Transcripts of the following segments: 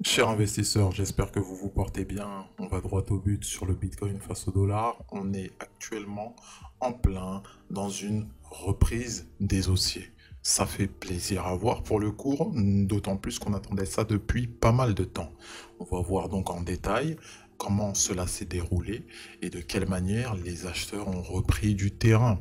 Chers investisseurs, j'espère que vous vous portez bien. On va droit au but sur le Bitcoin face au dollar. On est actuellement en plein dans une reprise des haussiers. Ça fait plaisir à voir pour le cours, d'autant plus qu'on attendait ça depuis pas mal de temps. On va voir donc en détail comment cela s'est déroulé et de quelle manière les acheteurs ont repris du terrain.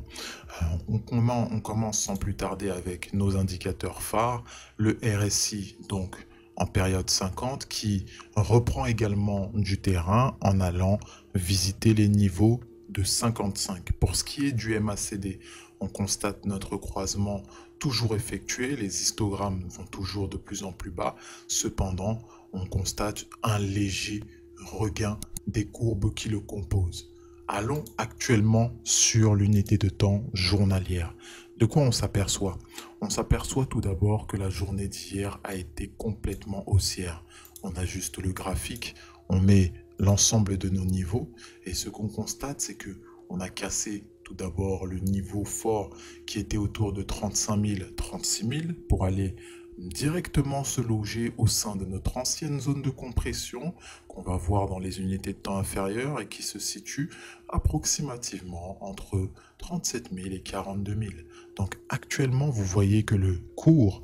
On commence sans plus tarder avec nos indicateurs phares, le RSI donc en période 50 qui reprend également du terrain en allant visiter les niveaux de 55. Pour ce qui est du MACD, on constate notre croisement toujours effectué, les histogrammes vont toujours de plus en plus bas, cependant on constate un léger regain des courbes qui le composent. Allons actuellement sur l'unité de temps journalière. De quoi on s'aperçoit? On s'aperçoit tout d'abord que la journée d'hier a été complètement haussière. On ajuste le graphique, on met l'ensemble de nos niveaux et ce qu'on constate, c'est que on a cassé tout d'abord le niveau fort qui était autour de 35 000, 36 000 pour aller directement se loger au sein de notre ancienne zone de compression qu'on va voir dans les unités de temps inférieures et qui se situe approximativement entre 37 000 et 42 000. Donc actuellement, vous voyez que le cours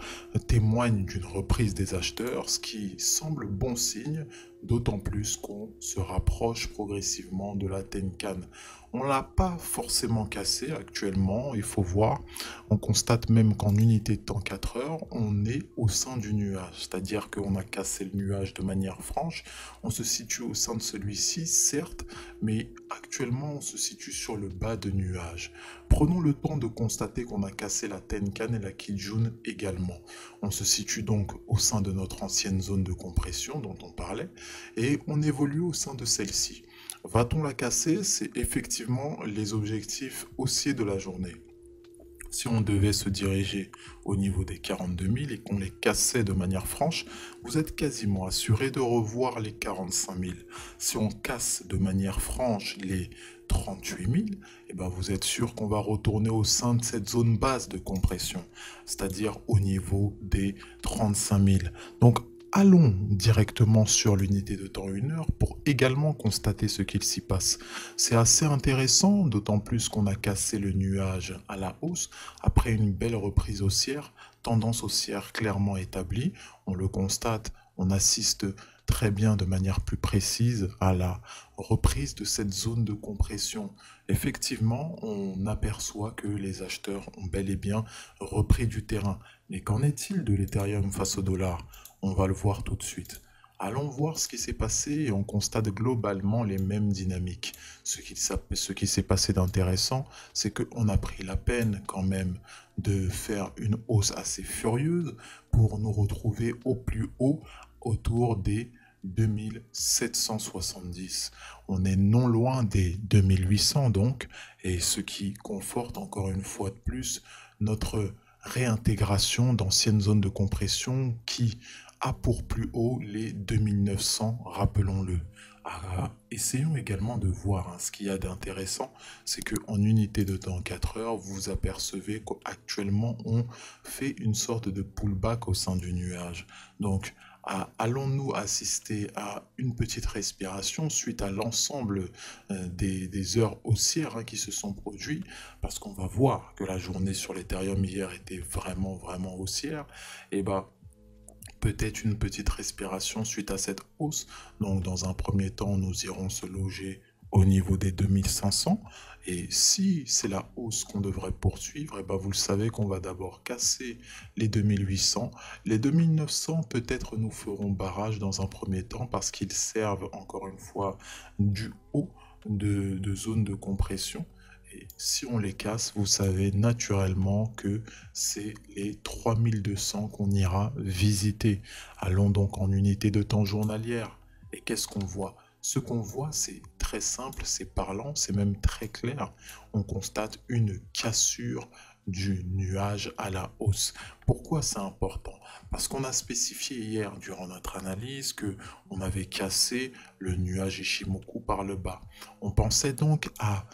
témoigne d'une reprise des acheteurs, ce qui semble bon signe, d'autant plus qu'on se rapproche progressivement de la Tenkan. On ne l'a pas forcément cassé actuellement, il faut voir. On constate même qu'en unité de temps 4 heures, on est au sein du nuage, c'est-à-dire qu'on a cassé le nuage de manière franche. On se situe au sein de celui-ci, certes, mais actuellement on se situe sur le bas de nuage. Prenons le temps de constater qu'on a cassé la Tenkan et la Kijun également. On se situe donc au sein de notre ancienne zone de compression dont on parlait et on évolue au sein de celle-ci. Va-t-on la casser? C'est effectivement les objectifs haussiers de la journée. Si on devait se diriger au niveau des 42 000 et qu'on les cassait de manière franche, vous êtes quasiment assuré de revoir les 45 000. Si on casse de manière franche les 38 000, eh ben vous êtes sûr qu'on va retourner au sein de cette zone basse de compression, c'est-à-dire au niveau des 35 000. Donc, allons directement sur l'unité de temps 1 heure pour également constater ce qu'il s'y passe. C'est assez intéressant, d'autant plus qu'on a cassé le nuage à la hausse après une belle reprise haussière, tendance haussière clairement établie. On le constate, on assiste très bien de manière plus précise à la reprise de cette zone de compression. Effectivement, on aperçoit que les acheteurs ont bel et bien repris du terrain. Mais qu'en est-il de l'Ethereum face au dollar? On va le voir tout de suite. Allons voir ce qui s'est passé et on constate globalement les mêmes dynamiques. Ce qui s'est passé d'intéressant, c'est qu'on a pris la peine quand même de faire une hausse assez furieuse pour nous retrouver au plus haut autour des 2770. On est non loin des 2800 donc, et ce qui conforte encore une fois de plus notre réintégration d'anciennes zones de compression qui a pour plus haut les 2900, rappelons-le. Essayons également de voir ce qu'il y a d'intéressant, c'est qu'en unité de temps 4 heures, vous apercevez qu'actuellement on fait une sorte de pullback au sein du nuage. Donc, allons-nous assister à une petite respiration suite à l'ensemble des heures haussières qui se sont produites, parce qu'on va voir que la journée sur l'Ethereum hier était vraiment, vraiment haussière, et bah, peut-être une petite respiration suite à cette hausse. Donc, dans un premier temps, nous irons se loger au niveau des 2500. Et si c'est la hausse qu'on devrait poursuivre, et ben vous le savez qu'on va d'abord casser les 2800. Les 2900, peut-être nous ferons barrage dans un premier temps parce qu'ils servent encore une fois du haut de zone de compression. Et si on les casse, vous savez naturellement que c'est les 3200 qu'on ira visiter. Allons donc en unité de temps journalière. Et qu'est-ce qu'on voit? Ce qu'on voit, c'est très simple, c'est parlant, c'est même très clair. On constate une cassure du nuage à la hausse. Pourquoi c'est important? Parce qu'on a spécifié hier durant notre analyse que on avait cassé le nuage Ishimoku par le bas. On pensait donc à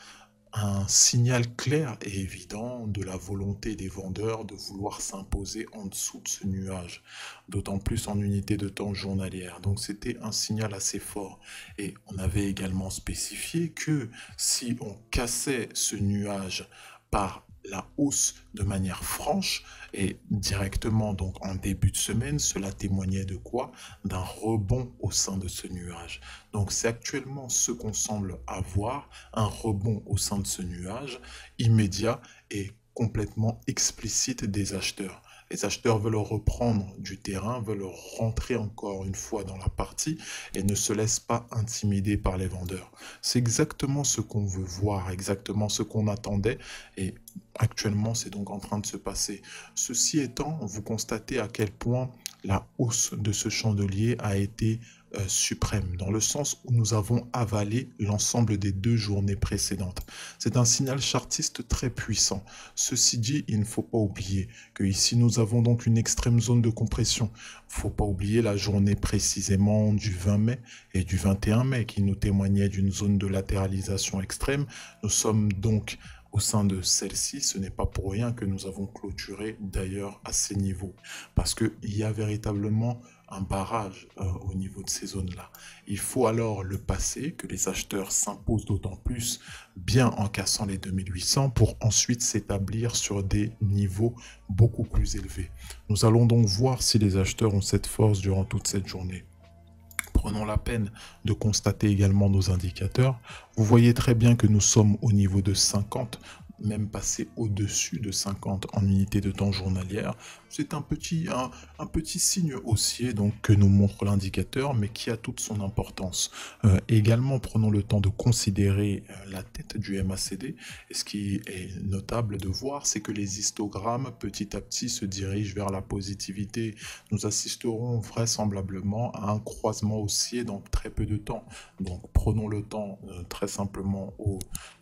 un signal clair et évident de la volonté des vendeurs de vouloir s'imposer en dessous de ce nuage, d'autant plus en unité de temps journalière. Donc c'était un signal assez fort. Et on avait également spécifié que si on cassait ce nuage par la hausse de manière franche et directement donc en début de semaine, cela témoignait de quoi? D'un rebond au sein de ce nuage. Donc c'est actuellement ce qu'on semble avoir, un rebond au sein de ce nuage immédiat et complètement explicite des acheteurs. Les acheteurs veulent reprendre du terrain, veulent rentrer encore une fois dans la partie et ne se laissent pas intimider par les vendeurs. C'est exactement ce qu'on veut voir, exactement ce qu'on attendait et actuellement c'est donc en train de se passer. Ceci étant, vous constatez à quel point la hausse de ce chandelier a été suprême, dans le sens où nous avons avalé l'ensemble des 2 journées précédentes. C'est un signal chartiste très puissant. Ceci dit, il ne faut pas oublier que ici nous avons donc une extrême zone de compression. Il ne faut pas oublier la journée précisément du 20 mai et du 21 mai qui nous témoignait d'une zone de latéralisation extrême. Nous sommes donc au sein de celle-ci, ce n'est pas pour rien que nous avons clôturé d'ailleurs à ces niveaux, parce qu'il y a véritablement un barrage au niveau de ces zones-là. Il faut alors le passer, que les acheteurs s'imposent d'autant plus bien en cassant les 2800 pour ensuite s'établir sur des niveaux beaucoup plus élevés. Nous allons donc voir si les acheteurs ont cette force durant toute cette journée. Prenons la peine de constater également nos indicateurs. Vous voyez très bien que nous sommes au niveau de 50, même passé au-dessus de 50 en unité de temps journalière. C'est un petit signe haussier donc, que nous montre l'indicateur, mais qui a toute son importance. Également, prenons le temps de considérer la tête du MACD. Et ce qui est notable de voir, c'est que les histogrammes, petit à petit, se dirigent vers la positivité. Nous assisterons vraisemblablement à un croisement haussier dans très peu de temps. Donc, prenons le temps très simplement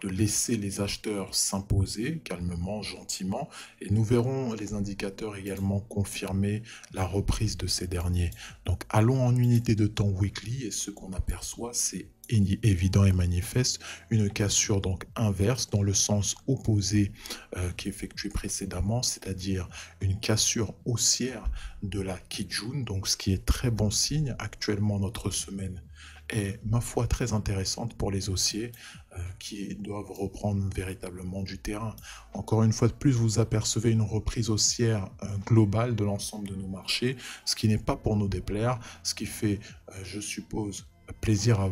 de laisser les acheteurs s'imposer calmement, gentiment, et nous verrons les indicateurs également confirmer la reprise de ces derniers. Donc allons en unité de temps weekly et ce qu'on aperçoit c'est évident et manifeste, une cassure donc inverse dans le sens opposé qui effectué précédemment, c'est-à-dire une cassure haussière de la Kijun, donc ce qui est très bon signe. Actuellement notre semaine est ma foi très intéressante pour les haussiers qui doivent reprendre véritablement du terrain. Encore une fois de plus, vous apercevez une reprise haussière globale de l'ensemble de nos marchés, ce qui n'est pas pour nous déplaire, ce qui fait, je suppose, plaisir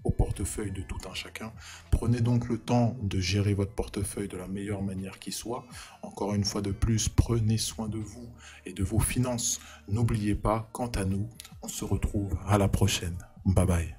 au portefeuille de tout un chacun. Prenez donc le temps de gérer votre portefeuille de la meilleure manière qui soit. Encore une fois de plus, prenez soin de vous et de vos finances. N'oubliez pas, quant à nous, on se retrouve à la prochaine. Bye bye.